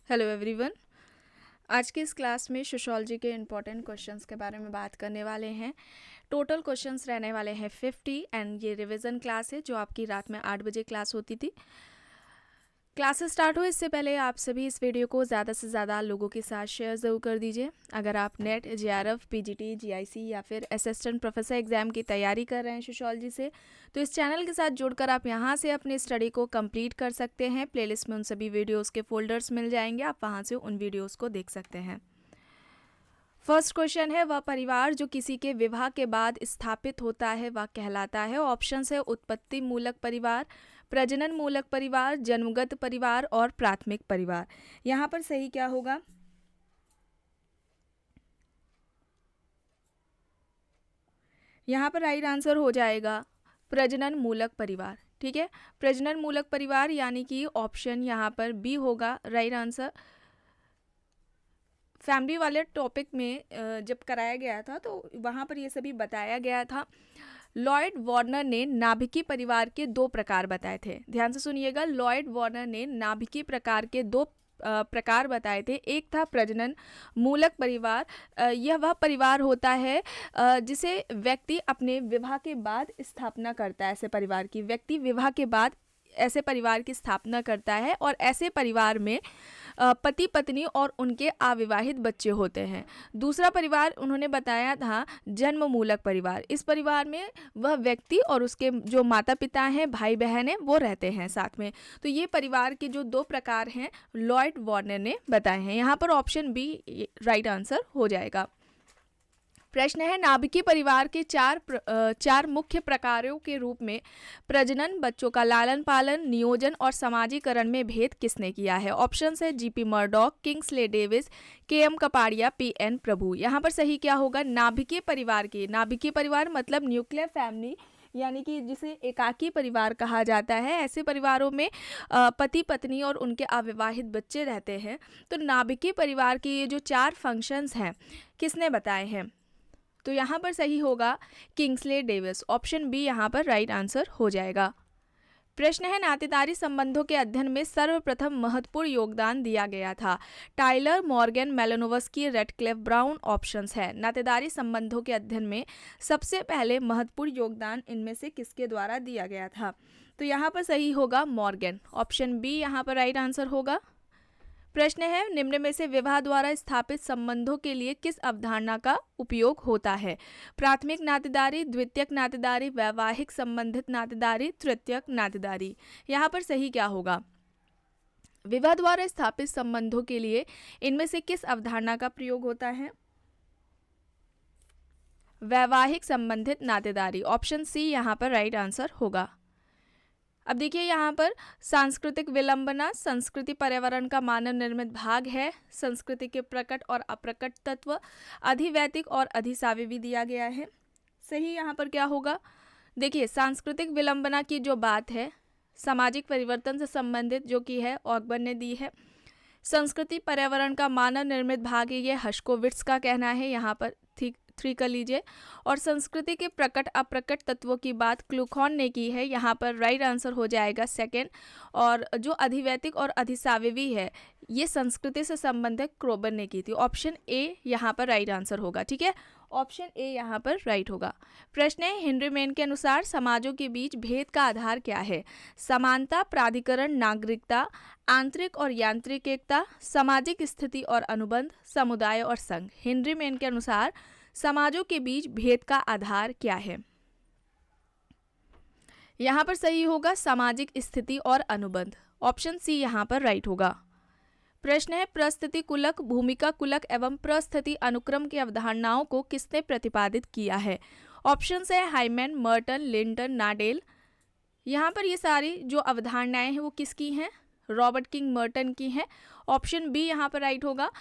Hello everyone. आज की इस क्लास में सोशियोलॉजी के इम्पोर्टेंट क्वेश्चंस के बारे में बात करने वाले हैं। टोटल क्वेश्चंस रहने वाले हैं 50 एंड ये रिवीजन क्लास है जो आपकी रात में 8 बजे क्लास होती थी। क्लासेस स्टार्ट हो इससे पहले आप सभी इस वीडियो को ज़्यादा से ज़्यादा लोगों के साथ शेयर ज़रूर कर दीजिए। अगर आप नेट, जेआरएफ, पीजीटी, जीआईसी या फिर असिस्टेंट प्रोफेसर एग्ज़ाम की तैयारी कर रहे हैं सोशियोलॉजी से, तो इस चैनल के साथ जुड़कर आप यहाँ से अपनी स्टडी को कंप्लीट कर सकते हैं। प्लेलिस्ट में उन सभी वीडियोज़ के फोल्डर्स मिल जाएंगे, आप वहाँ से उन वीडियोज़ को देख सकते हैं। फर्स्ट क्वेश्चन है, वह परिवार जो किसी के विवाह के बाद स्थापित होता है वह कहलाता है। ऑप्शंस है उत्पत्ति मूलक परिवार, प्रजनन मूलक परिवार, जन्मगत परिवार और प्राथमिक परिवार। यहाँ पर सही क्या होगा? यहाँ पर राइट आंसर हो जाएगा प्रजनन मूलक परिवार। ठीक है, प्रजनन मूलक परिवार यानी कि ऑप्शन यहाँ पर बी होगा राइट आंसर। फैमिली वाले टॉपिक में जब कराया गया था तो वहाँ पर ये सभी बताया गया था। लॉयड वार्नर ने नाभिकीय परिवार के 2 प्रकार बताए थे। ध्यान से सुनिएगा, लॉयड वार्नर ने नाभिकीय प्रकार के 2 प्रकार बताए थे। एक था प्रजनन मूलक परिवार। यह वह परिवार होता है जिसे व्यक्ति अपने विवाह के बाद स्थापना करता है। ऐसे परिवार की व्यक्ति विवाह के बाद ऐसे परिवार की स्थापना करता है और ऐसे परिवार में पति पत्नी और उनके अविवाहित बच्चे होते हैं। दूसरा परिवार उन्होंने बताया था जन्म मूलक परिवार। इस परिवार में वह व्यक्ति और उसके जो माता पिता हैं, भाई बहन हैं, वो रहते हैं साथ में। तो ये परिवार के जो 2 प्रकार हैं लॉयड वार्नर ने बताए हैं। यहाँ पर ऑप्शन बी राइट आंसर हो जाएगा। प्रश्न है, नाभिकीय परिवार के 4 मुख्य प्रकारों के रूप में प्रजनन, बच्चों का लालन पालन, नियोजन और समाजीकरण में भेद किसने किया है? ऑप्शन है G P Murdock, Kingsley Davis, K M Kapadia, P N Prabhu. यहाँ पर सही क्या होगा? नाभिकीय परिवार की, नाभिकीय परिवार मतलब न्यूक्लियर फैमिली यानी कि जिसे एकाकी परिवार कहा जाता है। ऐसे परिवारों में पति पत्नी और उनके अविवाहित बच्चे रहते हैं। तो नाभिकीय परिवार के ये जो 4 फंक्शंस हैं किसने बताए हैं? तो यहाँ पर सही होगा किंग्सले डेविस। ऑप्शन बी यहाँ पर राइट आंसर हो जाएगा। प्रश्न है, नातेदारी संबंधों के अध्ययन में सर्वप्रथम महत्वपूर्ण योगदान दिया गया था। Tylor, Morgan, Malinowski, Radcliffe, Brown. Options है नातेदारी संबंधों के अध्ययन में सबसे पहले महत्वपूर्ण योगदान इनमें से किसके द्वारा दिया गया था? तो यहाँ पर सही होगा मॉर्गन। ऑप्शन बी यहाँ पर राइट आंसर होगा। प्रश्न है, निम्न में से विवाह द्वारा स्थापित संबंधों के लिए किस अवधारणा का उपयोग होता है? प्राथमिक नातेदारी, द्वितीयक नातेदारी, वैवाहिक संबंधित नातेदारी, तृतीयक नातेदारी। यहाँ पर सही क्या होगा? विवाह द्वारा स्थापित संबंधों के लिए इनमें से किस अवधारणा का प्रयोग होता है? वैवाहिक संबंधित नातेदारी। ऑप्शन सी यहाँ पर राइट आंसर होगा। अब देखिए यहाँ पर सांस्कृतिक विलंबना संस्कृति पर्यावरण का मानव निर्मित भाग है। संस्कृति के प्रकट और अप्रकट तत्व, अधिवैतिक और अधिसाविवी दिया गया है। सही यहाँ पर क्या होगा? देखिए सांस्कृतिक विलंबना की जो बात है सामाजिक परिवर्तन से संबंधित जो की है ऑगबर्न ने दी है। संस्कृति पर्यावरण का मानव निर्मित भाग है, ये हर्शकोविट्स का कहना है। यहाँ पर 3 कर लीजिए। और संस्कृति के प्रकट अप्रकट तत्वों की बात क्लूखॉन ने की है। यहाँ पर राइट आंसर हो जाएगा सेकंड। और जो अधिवैतिक और अधिसाविवी है ये संस्कृति से संबंधित क्रोबर ने की थी। ऑप्शन ए यहाँ पर राइट आंसर होगा। ठीक है, ऑप्शन ए यहाँ पर राइट होगा। प्रश्न है, हेनरी मेन के अनुसार समाजों के बीच भेद का आधार क्या है? समानता, प्राधिकरण, नागरिकता, आंतरिक और यांत्रिक एकता, सामाजिक स्थिति और अनुबंध, समुदाय और संघ। हेनरी मेन के अनुसार समाजों के बीच भेद का आधार क्या है? यहाँ पर सही होगा सामाजिक स्थिति और अनुबंध। ऑप्शन सी यहाँ पर राइट होगा। प्रश्न है, प्रस्थिति कुलक, भूमिका कुलक एवं प्रस्थिति अनुक्रम की अवधारणाओं को किसने प्रतिपादित किया है? ऑप्शन है हाइमन, मर्टन, लिंटन, नाडेल। यहाँ पर ये सारी जो अवधारणाएं हैं वो किसकी हैं? रॉबर्ट किंग मर्टन की हैं। ऑप्शन बी यहाँ पर राइट होगा।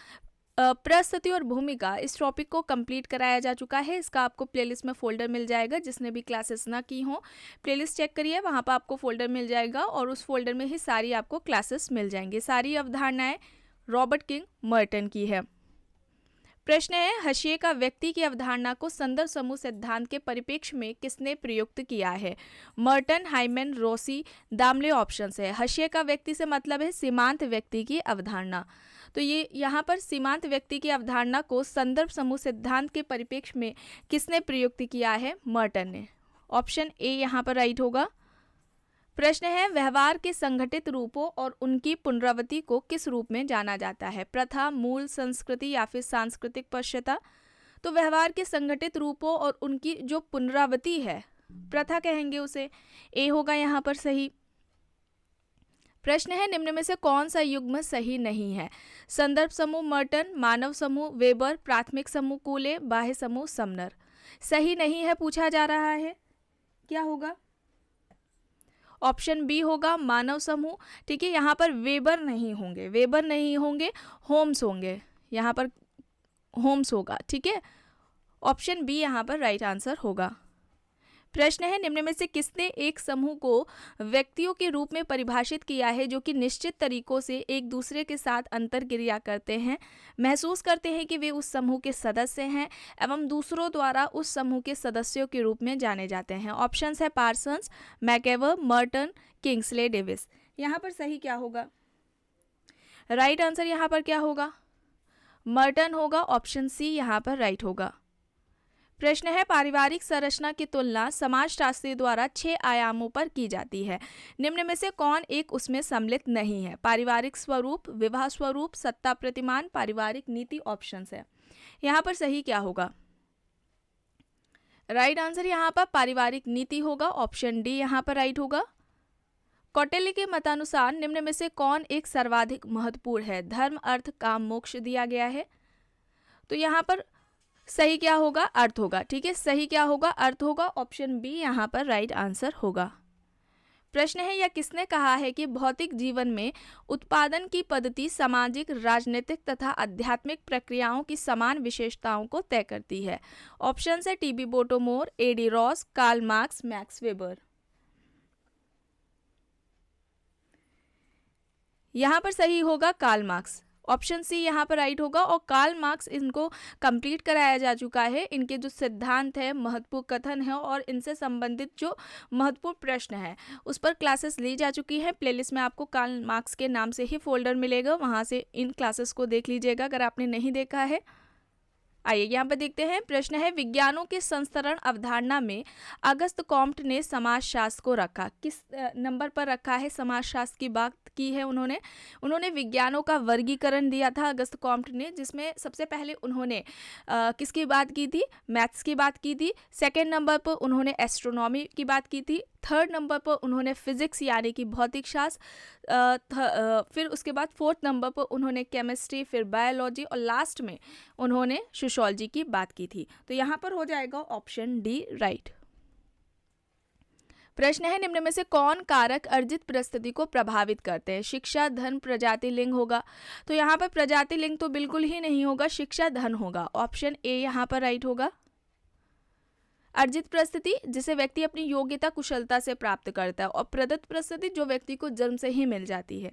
प्रस्तुति और भूमिका इस टॉपिक को कंप्लीट कराया जा चुका है। इसका आपको प्लेलिस्ट में फोल्डर मिल जाएगा। जिसने भी क्लासेस ना की हो प्लेलिस्ट चेक करिए, वहाँ पर आपको फोल्डर मिल जाएगा और उस फोल्डर में ही सारी आपको क्लासेस मिल जाएंगे। सारी अवधारणाएं रॉबर्ट किंग मर्टन की है। प्रश्न है, हाशिए का व्यक्ति की अवधारणा को संदर्भ समूह सिद्धांत के परिप्रेक्ष्य में किसने प्रयुक्त किया है? Merton, Hyman, Rossi, Damle option है। हाशिए का व्यक्ति से मतलब है सीमांत व्यक्ति की अवधारणा। तो ये यहाँ पर सीमांत व्यक्ति की अवधारणा को संदर्भ समूह सिद्धांत के परिप्रेक्ष्य में किसने प्रयुक्त किया है? मर्टन ने। ऑप्शन ए यहाँ पर राइट होगा। प्रश्न है, व्यवहार के संगठित रूपों और उनकी पुनरावृत्ति को किस रूप में जाना जाता है? प्रथा, मूल, संस्कृति या फिर सांस्कृतिक पश्चाता? तो व्यवहार के संगठित रूपों और उनकी जो पुनरावृत्ति है, प्रथा कहेंगे उसे। ए होगा यहाँ पर सही। प्रश्न है, निम्न में से कौन सा युग्म सही नहीं है? संदर्भ समूह मर्टन, मानव समूह वेबर, प्राथमिक समूह कूले, बाह्य समूह समनर। सही नहीं है पूछा जा रहा है, क्या होगा? ऑप्शन बी होगा मानव समूह। ठीक है, यहाँ पर वेबर नहीं होंगे, वेबर नहीं होंगे, होम्स होंगे, यहाँ पर होम्स होगा। ठीक है, ऑप्शन बी यहाँ पर राइट आंसर होगा। प्रश्न है, निम्न में से किसने एक समूह को व्यक्तियों के रूप में परिभाषित किया है जो कि निश्चित तरीकों से एक दूसरे के साथ अंतर क्रिया करते हैं, महसूस करते हैं कि वे उस समूह के सदस्य हैं एवं दूसरों द्वारा उस समूह के सदस्यों के रूप में जाने जाते हैं? ऑप्शंस है पार्सन्स, मैकेवर, मर्टन, किंग्सले डेविस। यहाँ पर सही क्या होगा? राइट आंसर यहाँ पर क्या होगा? मर्टन होगा। ऑप्शन सी यहाँ पर राइट होगा। प्रश्न है, पारिवारिक संरचना की तुलना समाजशास्त्री द्वारा 6 आयामों पर की जाती है। निम्न में से कौन एक उसमें सम्मिलित नहीं है? पारिवारिक स्वरूप, विवाह स्वरूप, सत्ता प्रतिमान, पारिवारिक नीति। ऑप्शंस है। यहाँ पर सही क्या होगा? राइट आंसर यहाँ पर पारिवारिक नीति होगा। ऑप्शन डी यहाँ पर राइट होगा। कौटिल्य के मतानुसार निम्न में से कौन एक सर्वाधिक महत्वपूर्ण है? धर्म, अर्थ, काम, मोक्ष दिया गया है। तो यहाँ पर सही क्या होगा? अर्थ होगा। ठीक है, सही क्या होगा? अर्थ होगा। ऑप्शन बी यहाँ पर राइट आंसर होगा। प्रश्न है, यह किसने कहा है कि भौतिक जीवन में उत्पादन की पद्धति सामाजिक, राजनीतिक तथा आध्यात्मिक प्रक्रियाओं की समान विशेषताओं को तय करती है? ऑप्शन है T B Bottomore, E D Ross, Karl Marx, Max Weber. यहाँ पर सही होगा कार्ल मार्क्स। ऑप्शन सी यहाँ पर राइट होगा। और कार्ल मार्क्स, इनको कंप्लीट कराया जा चुका है। इनके जो सिद्धांत है, महत्वपूर्ण कथन है और इनसे संबंधित जो महत्वपूर्ण प्रश्न है उस पर क्लासेस ली जा चुकी है। प्लेलिस्ट में आपको कार्ल मार्क्स के नाम से ही फोल्डर मिलेगा, वहाँ से इन क्लासेस को देख लीजिएगा अगर आपने नहीं देखा है। आइए यहाँ पर देखते हैं। प्रश्न है, विज्ञानों के संस्तरण अवधारणा में अगस्त कॉम्ट ने समाजशास्त्र को रखा? किस नंबर पर रखा है? समाजशास्त्र की बात की है उन्होंने विज्ञानों का वर्गीकरण दिया था अगस्त कॉम्ट ने, जिसमें सबसे पहले उन्होंने किसकी बात की थी? मैथ्स की बात की थी। सेकेंड नंबर पर उन्होंने एस्ट्रोनॉमी की बात की थी। थर्ड नंबर पर उन्होंने फिजिक्स यानी कि भौतिक शास्त्र, फिर उसके बाद फोर्थ नंबर पर उन्होंने केमिस्ट्री, फिर बायोलॉजी और लास्ट में उन्होंने सोशियोलॉजी की बात की थी। तो यहाँ पर हो जाएगा ऑप्शन डी राइट। प्रश्न है, निम्न में से कौन कारक अर्जित परिस्थिति को प्रभावित करते हैं? शिक्षा, धन, प्रजाति, लिंग होगा। तो यहाँ पर प्रजाति, लिंग तो बिल्कुल ही नहीं होगा, शिक्षा, धन होगा। ऑप्शन ए यहाँ पर राइट होगा। अर्जित परिस्थिति जिसे व्यक्ति अपनी योग्यता, कुशलता से प्राप्त करता है, और प्रदत्त परिस्थिति जो व्यक्ति को जन्म से ही मिल जाती है।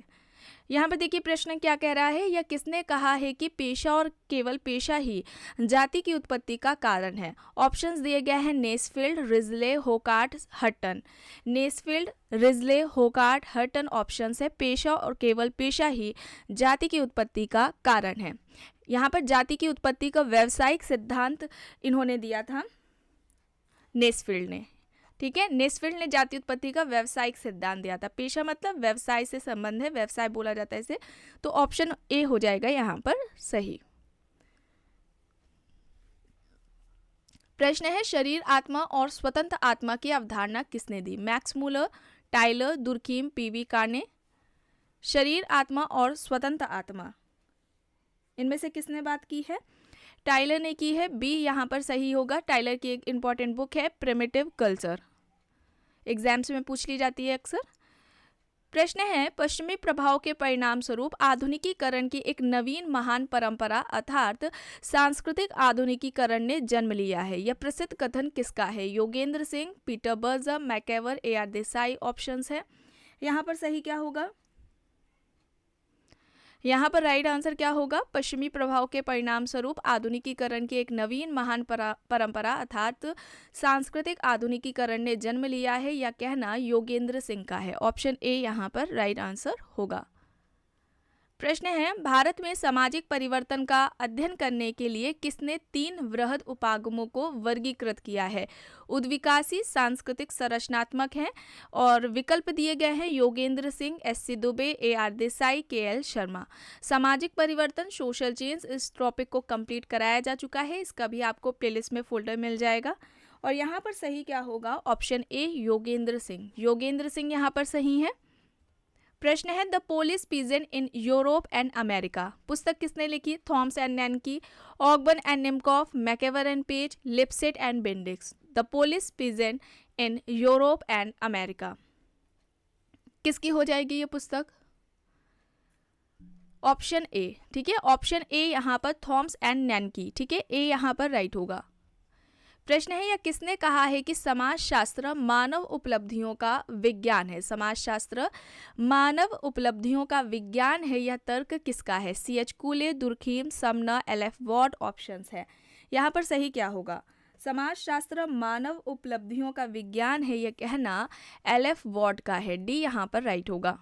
यहाँ पर देखिए प्रश्न क्या कह रहा है, या किसने कहा है कि पेशा और केवल पेशा ही जाति की उत्पत्ति का कारण है? ऑप्शंस दिए गए हैं नेस्फील्ड, रिजले, होकार्ट, हटन। नेस्फील्ड, रिजले, होकार्ट, हटन ऑप्शंस है। पेशा और केवल पेशा ही जाति की उत्पत्ति का कारण है। यहाँ पर जाति की उत्पत्ति का व्यावसायिक सिद्धांत इन्होंने दिया था नेस्फील्ड ने। ठीक है, नेस्फील्ड ने जाति उत्पत्ति का व्यावसायिक सिद्धांत दिया था। पेशा मतलब व्यवसाय से संबंध है, व्यवसाय बोला जाता है इसे। तो ऑप्शन ए हो जाएगा यहाँ पर सही। प्रश्न है, शरीर, आत्मा और स्वतंत्र आत्मा की अवधारणा किसने दी? Max Muller, Tylor, Durkheim, P V Kane. शरीर, आत्मा और स्वतंत्र आत्मा, इनमें से किसने बात की है? टाइलर ने की है। बी यहाँ पर सही होगा। टाइलर की एक इंपॉर्टेंट बुक है प्रिमिटिव कल्चर, एग्जाम्स में पूछ ली जाती है अक्सर। प्रश्न है, पश्चिमी प्रभाव के परिणाम स्वरूप आधुनिकीकरण की एक नवीन महान परंपरा अर्थात सांस्कृतिक आधुनिकीकरण ने जन्म लिया है। यह प्रसिद्ध कथन किसका है? Yogendra Singh, Peter Berger, MacIver, A R. Desai. Options है। यहाँ पर सही क्या होगा? यहाँ पर राइट आंसर क्या होगा? पश्चिमी प्रभाव के परिणाम स्वरूप आधुनिकीकरण की एक नवीन महान परंपरा अर्थात सांस्कृतिक आधुनिकीकरण ने जन्म लिया है, यह कहना योगेंद्र सिंह का है। ऑप्शन ए यहाँ पर राइट आंसर होगा। प्रश्न है, भारत में सामाजिक परिवर्तन का अध्ययन करने के लिए किसने 3 वृहद उपागमों को वर्गीकृत किया है? उद्विकासी, सांस्कृतिक, संरचनात्मक हैं और विकल्प दिए गए हैं Yogendra Singh, SC. Dubey, AR. Desai, KL. Sharma. सामाजिक परिवर्तन, सोशल चेंज, इस टॉपिक को कंप्लीट कराया जा चुका है, इसका भी आपको प्लेलिस्ट में फोल्डर मिल जाएगा। और यहाँ पर सही क्या होगा? Option A Yogendra Singh. योगेंद्र सिंह यहाँ पर सही है। प्रश्न है, the Polish peasant in Europe and America पुस्तक किसने लिखी? Thomas and Znaniecki, Ogburn and Nimkoff, MacIver and Page, Lipset and Bendix. The Polish peasant in Europe and America किसकी हो जाएगी ये पुस्तक? ऑप्शन ए, ठीक है, ऑप्शन ए यहाँ पर थॉमस एंड नैनकी, ठीक है, ए यहाँ पर राइट होगा। प्रश्न है, यह किसने कहा है कि समाजशास्त्र मानव उपलब्धियों का विज्ञान है? समाजशास्त्र मानव उपलब्धियों का विज्ञान है, यह तर्क किसका है? C.H. Cooley, Durkheim, Sumner, L.F. Ward options है। यहाँ पर सही क्या होगा? समाजशास्त्र मानव उपलब्धियों का विज्ञान है, यह कहना L.F. वॉर्ड का है। डी यहाँ पर राइट होगा।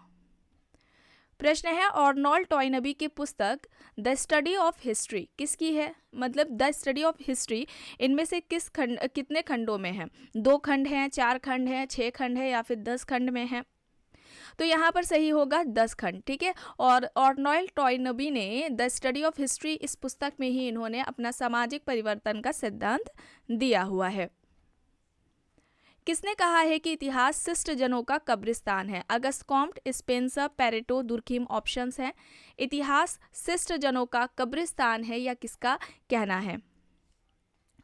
प्रश्न है, आर्नोल्ड टॉयनबी की पुस्तक द स्टडी ऑफ हिस्ट्री किसकी है? मतलब द स्टडी ऑफ हिस्ट्री इनमें से कितने खंडों में है? 2 खंड हैं, 4 खंड हैं, 6 खंड है या फिर 10 खंड में है? तो यहाँ पर सही होगा 10 खंड, ठीक है। और आर्नोल्ड टॉयनबी ने द स्टडी ऑफ हिस्ट्री इस पुस्तक में ही इन्होंने अपना सामाजिक परिवर्तन का सिद्धांत दिया हुआ है। किसने कहा है कि इतिहास शिष्ट जनों का कब्रिस्तान है? Auguste Comte, Spencer, Pareto, Durkheim options हैं। इतिहास शिष्ट जनों का कब्रिस्तान है, या किसका कहना है?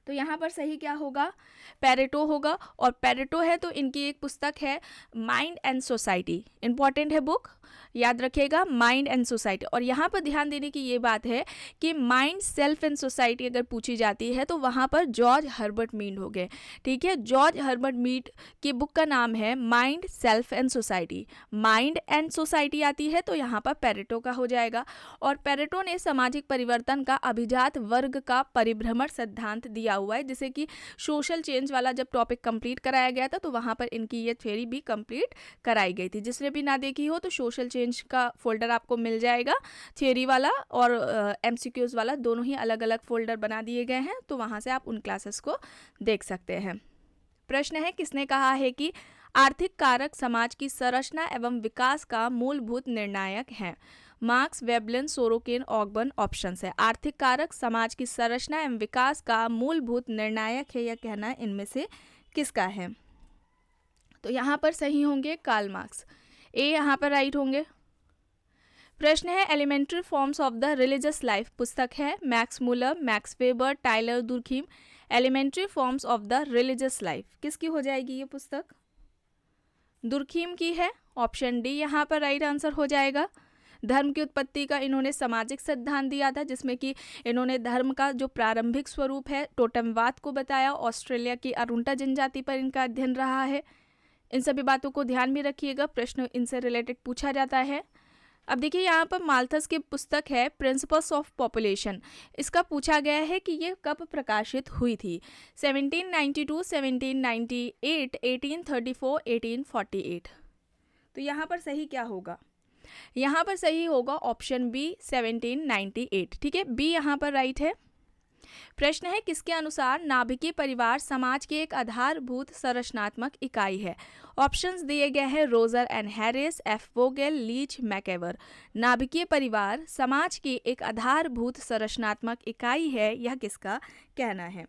तो यहाँ पर सही क्या होगा? पेरेटो होगा। और पेरेटो है तो इनकी एक पुस्तक है माइंड एंड सोसाइटी, इंपॉर्टेंट है बुक, याद रखिएगा, माइंड एंड सोसाइटी। और यहाँ पर ध्यान देने की ये बात है कि माइंड, सेल्फ एंड सोसाइटी अगर पूछी जाती है तो वहाँ पर जॉर्ज हर्बर्ट मीड हो गए, ठीक है। जॉर्ज हर्बर्ट मीड की बुक का नाम है mind, self and society. Mind and society आती है तो यहाँ पर पेरेटो का हो जाएगा। और पेरेटो ने सामाजिक परिवर्तन का अभिजात वर्ग का परिभ्रमण सिद्धांत दिया हुआ है, जिसे कि सोशल चेंज वाला जब टॉपिक कंप्लीट कराया गया था तो वहाँ पर इनकी ये थ्योरी भी कंप्लीट कराई गई थी। जिसने भी ना देखी हो तो सोशल चेंज का फोल्डर आपको मिल जाएगा, थ्योरी वाला और एमसीक्यूज वाला दोनों ही अलग अलग फोल्डर बना दिए गए हैं, तो वहाँ से आप उन क्लासेस को देख सकते हैं। प्रश्न है, किसने कहा है कि आर्थिक कारक समाज की संरचना एवं विकास का मूलभूत निर्णायक हैं? Marks, Veblen, Sorokin, Ogburn options है। आर्थिक कारक समाज की संरचना एवं विकास का मूलभूत निर्णायक है, यह कहना इनमें से किसका है? तो यहाँ पर सही होंगे कार्ल मार्क्स, ए यहाँ पर राइट होंगे। प्रश्न है, elementary forms of the religious life पुस्तक है Max Muller, Max Weber, Tylor Durkheim. Elementary forms of the religious life किसकी हो जाएगी ये पुस्तक? दुर्खीम की है। ऑप्शन डी यहाँ पर राइट आंसर हो जाएगा। धर्म की उत्पत्ति का इन्होंने सामाजिक सिद्धांत दिया था, जिसमें कि इन्होंने धर्म का जो प्रारंभिक स्वरूप है टोटमवाद को बताया। ऑस्ट्रेलिया की अरुंटा जनजाति पर इनका अध्ययन रहा है। इन सभी बातों को ध्यान में रखिएगा, प्रश्न इनसे रिलेटेड पूछा जाता है। अब देखिए यहाँ पर माल्थस की पुस्तक है प्रिंसिपल्स ऑफ पॉपुलेशन, इसका पूछा गया है कि ये कब प्रकाशित हुई थी? 1792, 1798, 1834, 1848। तो यहाँ पर सही क्या होगा? यहाँ पर सही होगा ऑप्शन बी 1798, ठीक है, बी यहाँ पर राइट है। प्रश्न है, किसके अनुसार नाभिकीय परिवार समाज की एक आधारभूत संरचनात्मक इकाई है? ऑप्शंस दिए गए हैं Roger and Harris, F Vogel, Leach, MacIver. नाभिकीय परिवार समाज की एक आधारभूत संरचनात्मक इकाई है, यह किसका कहना है?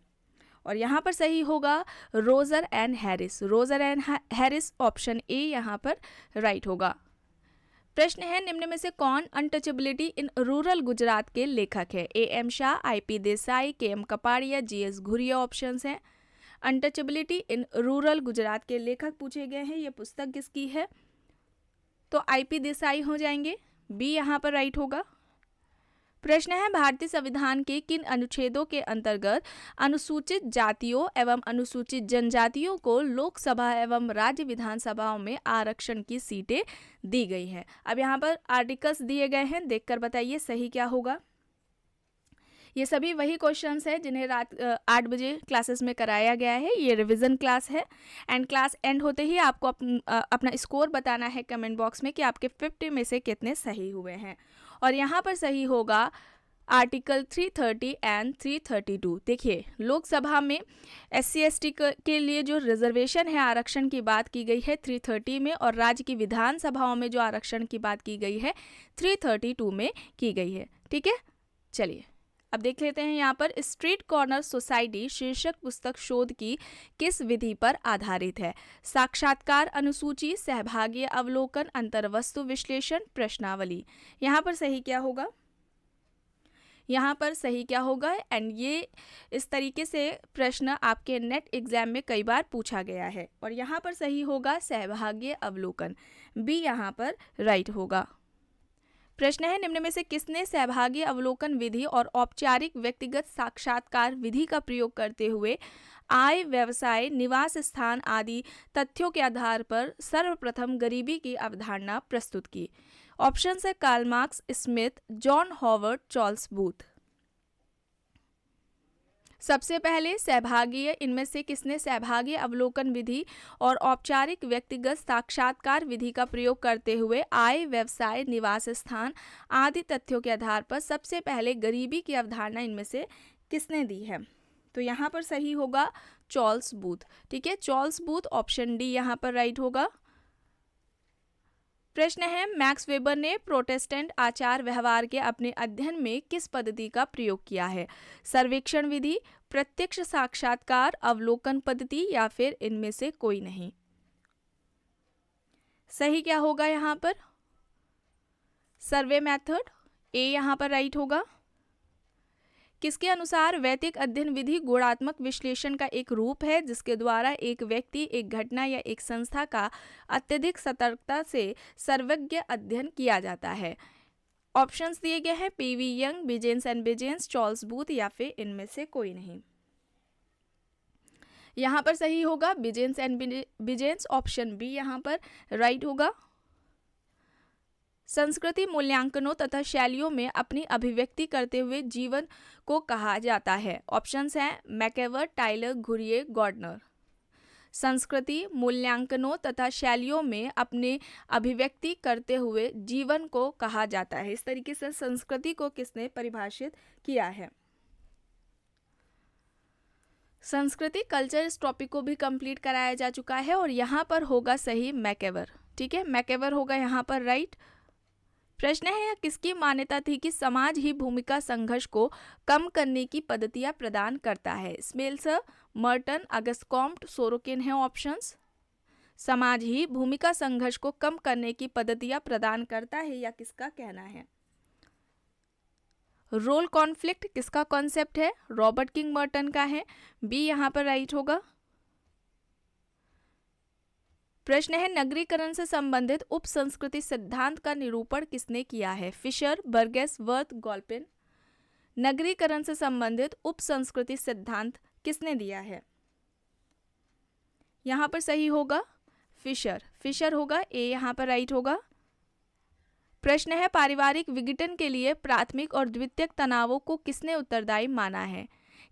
और यहाँ पर सही होगा Roger and Harris. Roger and Harris option A यहाँ पर राइट होगा। प्रश्न है, निम्न में से कौन अनटचेबिलिटी इन रूरल गुजरात के लेखक है? A M Shah, I P Desai, K M Kapadia, G S Ghurye options हैं। अनटचेबिलिटी इन रूरल गुजरात के लेखक पूछे गए हैं, ये पुस्तक किसकी है? तो आई पी देसाई हो जाएंगे, बी यहाँ पर राइट होगा। प्रश्न है, भारतीय संविधान के किन अनुच्छेदों के अंतर्गत अनुसूचित जातियों एवं अनुसूचित जनजातियों को लोकसभा एवं राज्य विधानसभाओं में आरक्षण की सीटें दी गई हैं? अब यहाँ पर आर्टिकल्स दिए गए हैं, देखकर बताइए सही क्या होगा। ये सभी वही क्वेश्चंस है जिन्हें रात 8 बजे क्लासेस में कराया गया है। ये रिवीजन क्लास है एंड क्लास एंड होते ही आपको अपना स्कोर बताना है कमेंट बॉक्स में कि आपके 50 में से कितने सही हुए हैं। और यहाँ पर सही होगा आर्टिकल 330 एंड 332। देखिए, लोकसभा में SC ST के लिए जो रिजर्वेशन है, आरक्षण की बात की गई है 330 में, और राज्य की विधानसभाओं में जो आरक्षण की बात की गई है 332 में की गई है। ठीक है, चलिए अब देख लेते हैं यहाँ पर स्ट्रीट कॉर्नर सोसाइटी शीर्षक पुस्तक शोध की किस विधि पर आधारित है? साक्षात्कार, अनुसूची, सहभागी अवलोकन, अंतर्वस्तु विश्लेषण, प्रश्नावली। यहाँ पर सही क्या होगा? यहाँ पर सही क्या होगा? एंड ये इस तरीके से प्रश्न आपके नेट एग्जाम में कई बार पूछा गया है। और यहाँ पर सही होगा सहभागी अवलोकन, बी यहाँ पर राइट होगा। प्रश्न है, निम्न में से किसने सहभागी अवलोकन विधि और औपचारिक व्यक्तिगत साक्षात्कार विधि का प्रयोग करते हुए आय, व्यवसाय, निवास स्थान आदि तथ्यों के आधार पर सर्वप्रथम गरीबी की अवधारणा प्रस्तुत की? ऑप्शन है Karl Marx, Smith, John Howard, Charles Booth. सबसे पहले सहभागी, इनमें से किसने सहभागी अवलोकन विधि और औपचारिक व्यक्तिगत साक्षात्कार विधि का प्रयोग करते हुए आय, व्यवसाय, निवास स्थान आदि तथ्यों के आधार पर सबसे पहले गरीबी की अवधारणा इनमें से किसने दी है? तो यहाँ पर सही होगा चार्ल्स बूथ। ठीक है, चार्ल्स बूथ, ऑप्शन डी यहाँ पर राइट होगा। प्रश्न है, मैक्स वेबर ने प्रोटेस्टेंट आचार व्यवहार के अपने अध्ययन में किस पद्धति का प्रयोग किया है? सर्वेक्षण विधि, प्रत्यक्ष साक्षात्कार, अवलोकन पद्धति या फिर इनमें से कोई नहीं? सही क्या होगा यहाँ पर? सर्वे मेथड, ए यहाँ पर राइट होगा। किसके अनुसार वैदिक अध्ययन विधि गुणात्मक विश्लेषण का एक रूप है जिसके द्वारा एक व्यक्ति, एक घटना या एक संस्था का अत्यधिक सतर्कता से सर्वज्ञ अध्ययन किया जाता है? ऑप्शंस दिए गए हैं PV Young, Biesanz and Biesanz, Charles Booth या फिर इनमें से कोई नहीं? यहाँ पर सही होगा बिजेंस एंड बिजेंस, ऑप्शन बी यहाँ पर राइट होगा। संस्कृति मूल्यांकनों तथा शैलियों में अपनी अभिव्यक्ति करते हुए जीवन को कहा जाता है? ऑप्शंस हैं मैकेवर, टाइलर, घुरिये, गॉर्डनर। संस्कृति मूल्यांकनों तथा शैलियों में अपने अभिव्यक्ति करते हुए जीवन को कहा जाता है। इस तरीके से संस्कृति को किसने परिभाषित किया है? संस्कृति, कल्चर, इस टॉपिक को भी कंप्लीट कराया जा चुका है और यहाँ पर होगा सही मैकेवर। ठीक है, मैकेवर होगा यहाँ पर राइट। प्रश्न है, किसकी मान्यता थी कि समाज ही भूमिका संघर्ष को कम करने की पद्धतियां प्रदान करता है? स्मेल्सर, मर्टन, अगस्ट कॉम्ट, सोरोकिन है ऑप्शंस। समाज ही भूमिका संघर्ष को कम करने की पद्धतियां प्रदान करता है या किसका कहना है? रोल कॉन्फ्लिक्ट किसका कॉन्सेप्ट है? रॉबर्ट किंग मर्टन का है, बी यहाँ पर राइट होगा। प्रश्न है, नगरीकरण से संबंधित उप संस्कृति सिद्धांत का निरूपण किसने किया है? Fisher, Burgess, Wirth, Galpin. नगरीकरण से संबंधित उप संस्कृति सिद्धांत किसने दिया है? यहाँ पर सही होगा फिशर, फिशर होगा, ए यहाँ पर राइट होगा। प्रश्न है, पारिवारिक विघटन के लिए प्राथमिक और द्वितीयक तनावों को किसने उत्तरदायी माना है?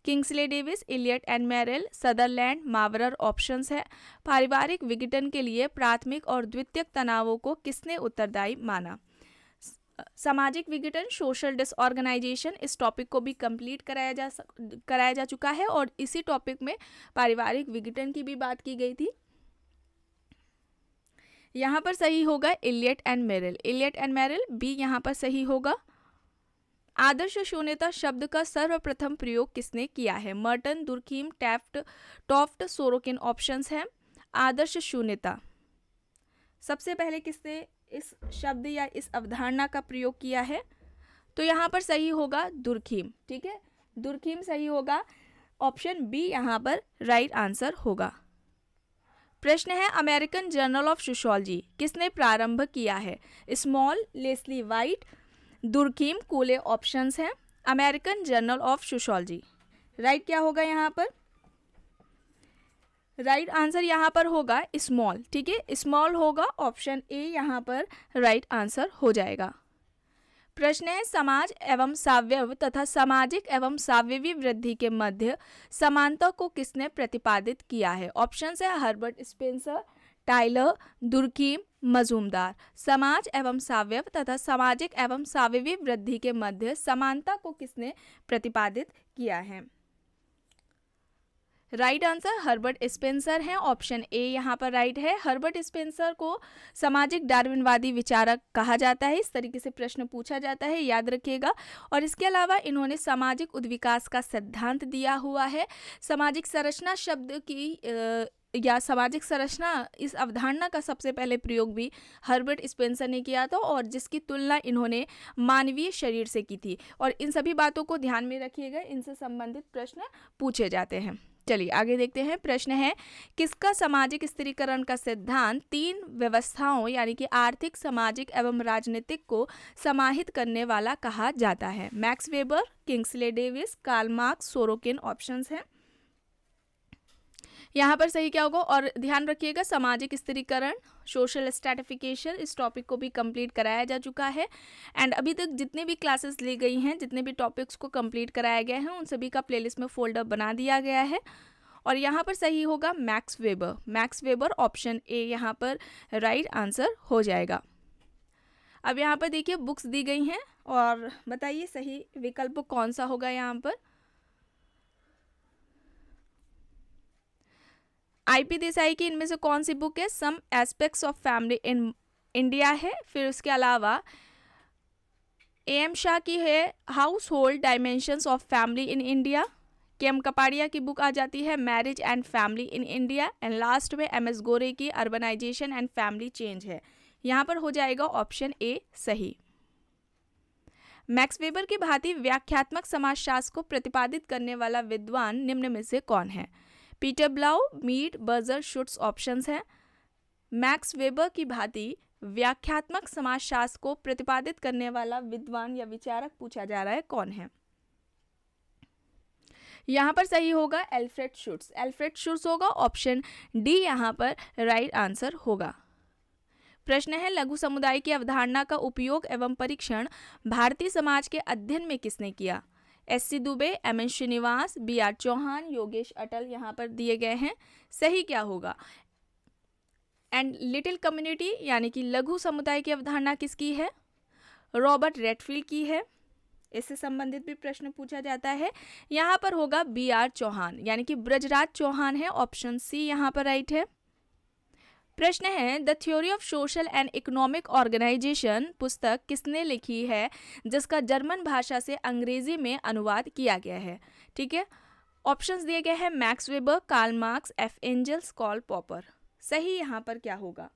Kingsley Davis, Elliott and Merrill, Sutherland, Mowrer options है। पारिवारिक विघटन के लिए प्राथमिक और द्वितीयक तनावों को किसने उत्तरदायी माना? सामाजिक विघटन, सोशल डिसऑर्गेनाइजेशन, इस टॉपिक को भी कंप्लीट कराया जा चुका है और इसी टॉपिक में पारिवारिक विघटन की भी बात की गई थी। यहाँ पर सही होगा Elliott and Merrill, Elliott and Merrill, B यहाँ पर सही होगा। आदर्श शून्यता शब्द का सर्वप्रथम प्रयोग किसने किया है? मर्टन, दुर्खीम, टॉफ्ट, सोरोकिन ऑप्शंस हैं। आदर्श शून्यता सबसे पहले किसने इस शब्द या इस अवधारणा का प्रयोग किया है? तो यहाँ पर सही होगा दुर्खीम। ठीक है, दुर्खीम सही होगा, ऑप्शन बी यहाँ पर राइट आंसर होगा। प्रश्न है, अमेरिकन जर्नल ऑफ सोशियोलॉजी किसने प्रारंभ किया है? स्मॉल, लेस्ली वाइट, दुर्कीम कूले ऑप्शंस हैं। American journal of sociology. Right क्या होगा यहाँ पर? राइट आंसर यहाँ पर होगा स्मॉल। ठीक है, स्मॉल होगा, ऑप्शन ए यहाँ पर राइट आंसर हो जाएगा। प्रश्न है समाज एवं सावयव तथा सामाजिक एवं सावयवी वृद्धि के मध्य समानता को किसने प्रतिपादित किया है? ऑप्शन है Herbert Spencer, Tylor, Durkheim, Majumdar. समाज एवं सावयव तथा सामाजिक एवं सावयवी वृद्धि के मध्य समानता को किसने प्रतिपादित किया है? राइट आंसर हर्बर्ट स्पेंसर है, ऑप्शन ए यहाँ पर राइट है। हर्बर्ट स्पेंसर को सामाजिक डार्विनवादी विचारक कहा जाता है। इस तरीके से प्रश्न पूछा जाता है, याद रखिएगा। और इसके अलावा इन्होंने सामाजिक उद्विकास का सिद्धांत दिया हुआ है। सामाजिक संरचना शब्द की या सामाजिक संरचना इस अवधारणा का सबसे पहले प्रयोग भी हर्बर्ट स्पेंसर ने किया था, और जिसकी तुलना इन्होंने मानवीय शरीर से की थी। और इन सभी बातों को ध्यान में रखिएगा, इनसे संबंधित प्रश्न पूछे जाते हैं। चलिए आगे देखते हैं। प्रश्न है किसका सामाजिक स्थिरीकरण का सिद्धांत तीन व्यवस्थाओं यानी कि आर्थिक, सामाजिक एवं राजनीतिक को समाहित करने वाला कहा जाता है? Max Weber, Kingsley Davis, Karl Marx, Sorokin options हैं। यहाँ पर सही क्या होगा? और ध्यान रखिएगा सामाजिक स्थिरीकरण, सोशल स्ट्रैटिफिकेशन, इस टॉपिक को भी कंप्लीट कराया जा चुका है। एंड अभी तक जितने भी क्लासेस ली गई हैं, जितने भी टॉपिक्स को कंप्लीट कराया गया है, उन सभी का प्लेलिस्ट में फोल्डर बना दिया गया है। और यहाँ पर सही होगा max weber. Max weber option A यहाँ पर राइट आंसर हो जाएगा। अब यहाँ पर देखिए बुक्स दी गई हैं और बताइए सही विकल्प कौन सा होगा यहाँ पर। आईपी देसाई की इनमें से कौन सी बुक है? Some aspects of family in India है। फिर उसके अलावा एम शाह की है household dimensions of family in India. K M Kapadia की बुक आ जाती है marriage and family in India. And last में एमएस गोरे की अर्बनाइजेशन एंड फैमिली चेंज है। यहाँ पर हो जाएगा ऑप्शन ए सही। मैक्स वेबर की भांति व्याख्यात्मक समाजशास्त्र को प्रतिपादित करने वाला विद्वान निम्न में से कौन है? Peter ब्लाउ, Mead, Berger, Schutz options हैं। मैक्स वेबर की भांति व्याख्यात्मक समाजशास्त्र को प्रतिपादित करने वाला विद्वान या विचारक पूछा जा रहा है, कौन है? यहाँ पर सही होगा एल्फ्रेड शुट्स। एल्फ्रेड शुट्स होगा, ऑप्शन डी यहाँ पर राइट आंसर होगा। प्रश्न है लघु समुदाय की अवधारणा का उपयोग एवं परीक्षण भारतीय समाज के अध्ययन में किसने किया? S C. Dube, M N. Srinivas, B R. Chauhan, Yogesh Atal यहाँ पर दिए गए हैं। सही क्या होगा? एंड लिटिल कम्युनिटी यानी कि लघु समुदाय की अवधारणा किसकी है? रॉबर्ट रेडफील्ड की है। इससे संबंधित भी प्रश्न पूछा जाता है। यहाँ पर होगा बी.आर. चौहान यानी कि ब्रजराज चौहान है, ऑप्शन सी यहाँ पर राइट है। प्रश्न है the theory of social and economic organisation पुस्तक किसने लिखी है जिसका जर्मन भाषा से अंग्रेजी में अनुवाद किया गया है? ठीक है, ऑप्शंस दिए गए हैं Max Weber, Karl Marx, F Engels, Karl Popper. सही यहाँ पर क्या होगा?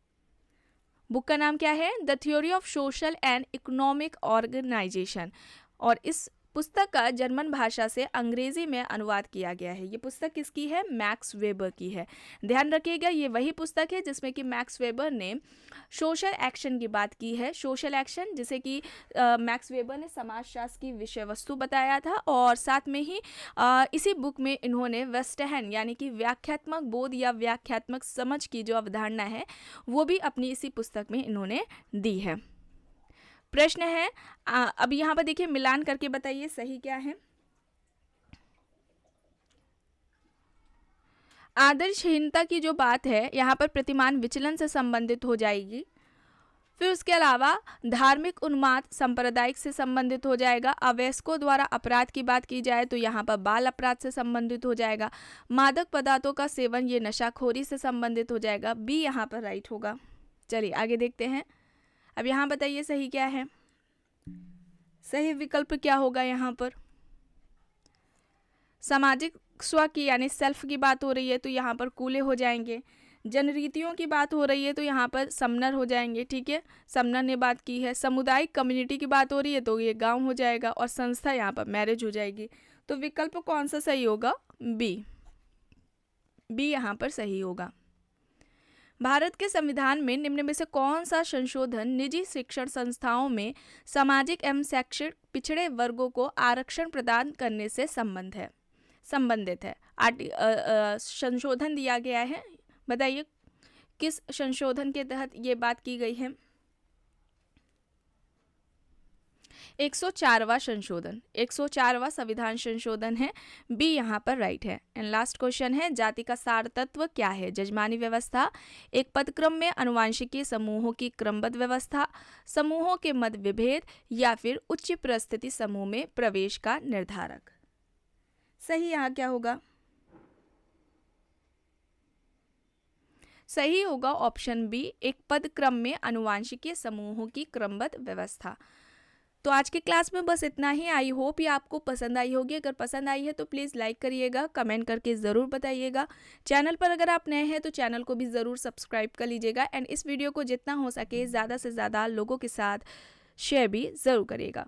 बुक का नाम क्या है? The theory of social and economic organisation, और इस पुस्तक का जर्मन भाषा से अंग्रेजी में अनुवाद किया गया है। ये पुस्तक किसकी है? मैक्स वेबर की है। ध्यान रखिएगा ये वही पुस्तक है जिसमें कि मैक्स वेबर ने सोशल एक्शन की बात की है। सोशल एक्शन जिसे कि मैक्स वेबर ने समाजशास्त्र की विषय वस्तु बताया था, और साथ में ही इसी बुक में इन्होंने वेस्टहैन यानी कि व्याख्यात्मक बोध या व्याख्यात्मक समझ की जो अवधारणा है वो भी अपनी इसी पुस्तक में इन्होंने दी है। प्रश्न है अब यहाँ पर देखिए मिलान करके बताइए सही क्या है। आदर्शहीनता की जो बात है यहाँ पर प्रतिमान विचलन से संबंधित हो जाएगी। फिर उसके अलावा धार्मिक उन्माद सांप्रदायिक से संबंधित हो जाएगा। अवयस्कों द्वारा अपराध की बात की जाए तो यहाँ पर बाल अपराध से संबंधित हो जाएगा। मादक पदार्थों का सेवन ये नशाखोरी से संबंधित हो जाएगा। बी यहाँ पर राइट होगा। चलिए आगे देखते हैं। अब यहाँ बताइए सही क्या है? सही विकल्प क्या होगा यहाँ पर? सामाजिक स्व की यानी सेल्फ की बात हो रही है तो यहाँ पर कूले हो जाएंगे। जनरीतियों की बात हो रही है तो यहाँ पर समनर हो जाएंगे। ठीक है, समनर ने बात की है। सामुदायिक कम्युनिटी की बात हो रही है तो ये गांव हो जाएगा, और संस्था यहाँ पर मैरिज हो जाएगी। तो विकल्प कौन सा सही होगा? बी। बी यहाँ पर सही होगा। भारत के संविधान में निम्न में से कौन सा संशोधन निजी शिक्षण संस्थाओं में सामाजिक एवं शैक्षिक पिछड़े वर्गों को आरक्षण प्रदान करने से संबंधित है? संशोधन दिया गया है, बताइए किस संशोधन के तहत ये बात की गई है? 104वां संशोधन, 104वां संविधान संशोधन है, बी यहाँ पर राइट है। एंड लास्ट क्वेश्चन है, जाति का सार तत्व क्या है? जजमानी व्यवस्था, एक पदक्रम में अनुवांशिकीय समूहों की क्रमबद्ध व्यवस्था, समूहों के मत विभेद, या फिर उच्च परिस्थिति समूह में प्रवेश का निर्धारक। सही यहाँ क्या होगा? सही होगा ऑप्शन बी, एक पदक्रम में अनुवांशिकीय समूहों की क्रमबद्ध व्यवस्था। तो आज के क्लास में बस इतना ही। आई होप ये आपको पसंद आई होगी। अगर पसंद आई है तो प्लीज़ लाइक करिएगा, कमेंट करके ज़रूर बताइएगा। चैनल पर अगर आप नए हैं तो चैनल को भी ज़रूर सब्सक्राइब कर लीजिएगा। एंड इस वीडियो को जितना हो सके ज़्यादा से ज़्यादा लोगों के साथ शेयर भी ज़रूर करिएगा।